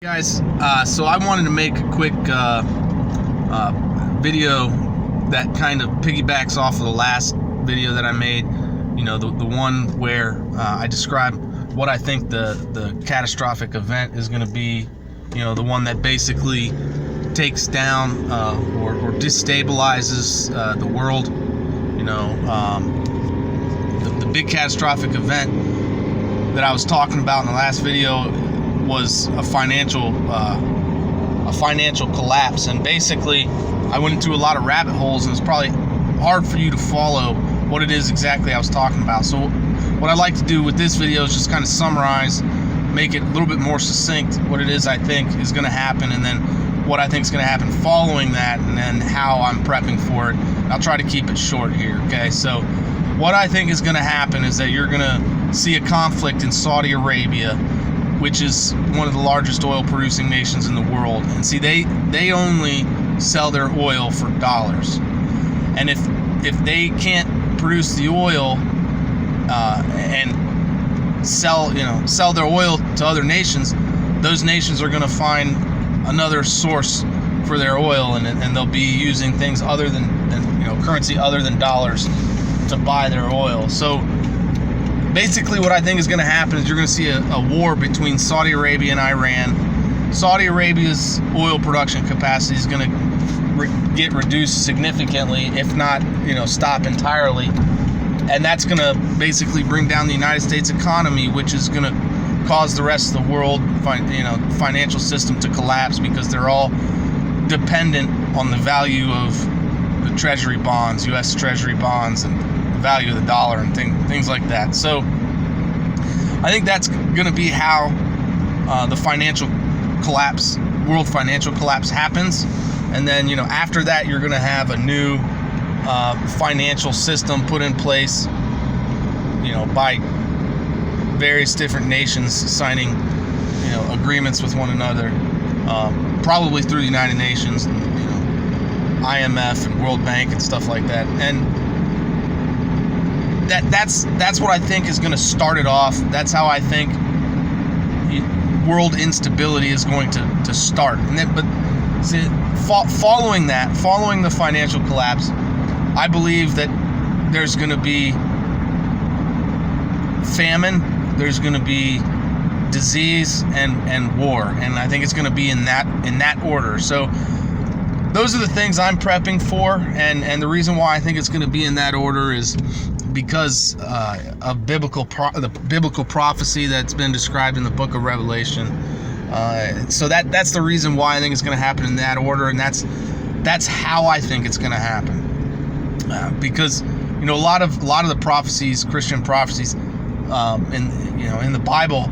Guys, so I wanted to make a quick video that kind of piggybacks off of the last video that I made. You know, the one where I described what I think the catastrophic event is going to be. You know, the one that basically takes down or destabilizes the world. You know, the big catastrophic event that I was talking about in the last video was a financial collapse, and basically I went into a lot of rabbit holes, and it's probably hard for you to follow what it is exactly I was talking about. So what I'd like to do with this video is just kind of summarize, make it a little bit more succinct, what it is I think is going to happen, and then what I think is going to happen following that, and then how I'm prepping for it. I'll try to keep it short here, okay? So what I think is going to happen is that you're going to see a conflict in Saudi Arabia, which is one of the largest oil producing nations in the world. And see, they only sell their oil for dollars. And if they can't produce the oil and sell their oil to other nations, those nations are going to find another source for their oil, and they'll be using things other than currency other than dollars to buy their oil. So basically what I think is going to happen is you're going to see a war between Saudi Arabia and Iran. Saudi Arabia's oil production capacity is going to get reduced significantly, if not, stop entirely. And that's going to basically bring down the United States economy, which is going to cause the rest of the world, financial system to collapse, because they're all dependent on the value of the treasury bonds, U.S. treasury bonds, and the value of the dollar and things like that. So I think that's going to be how the financial collapse, world financial collapse happens. And then, after that, you're going to have a new financial system put in place, by various different nations signing, agreements with one another, probably through the United Nations, IMF and World Bank and stuff like that. And that's what I think is going to start it off. That's how I think world instability is going to start. And then, but see, following the financial collapse, I believe that there's going to be famine, there's going to be disease, and war, and I think it's going to be in that order. So those are the things I'm prepping for, and the reason why I think it's going to be in that order is because of the biblical prophecy that's been described in the book of Revelation. So that's the reason why I think it's going to happen in that order, and that's how I think it's going to happen. Because a lot of the prophecies, Christian prophecies, in the Bible,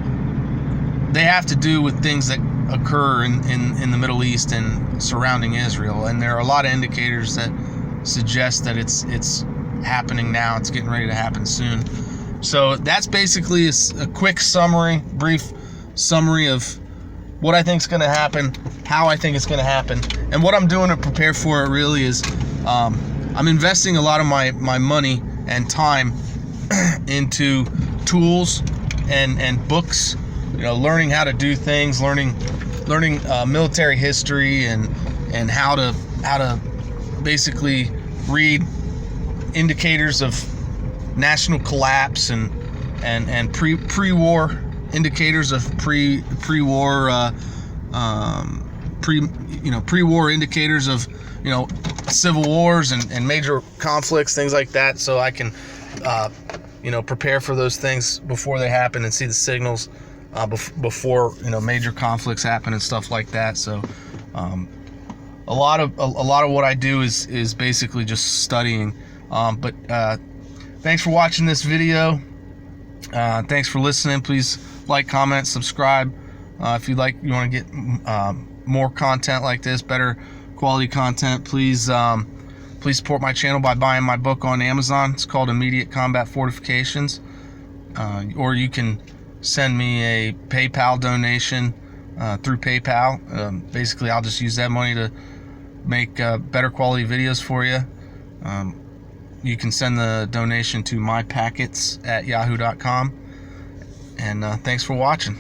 they have to do with things that occur in the Middle East and surrounding Israel, and there are a lot of indicators that suggest that it's happening now. It's getting ready to happen soon. So that's basically a quick brief summary of what I think is going to happen, how I think it's going to happen, and what I'm doing to prepare for it. Really is I'm investing a lot of my money and time into tools and books, learning how to do things, learning military history, and how to basically read indicators of national collapse and pre-war indicators of pre-war indicators of civil wars and major conflicts, things like that, so I can prepare for those things before they happen and see the signals before major conflicts happen and stuff like that. So a lot of what I do is basically just studying. But thanks for watching this video. Thanks for listening. Please like, comment, subscribe. If you want to get more content like this, better quality content, please support my channel by buying my book on Amazon. It's called Immediate Combat Fortifications. Or you can send me a PayPal donation through PayPal. Basically, I'll just use that money to make better quality videos for you. You can send the donation to mypackets@yahoo.com. And thanks for watching.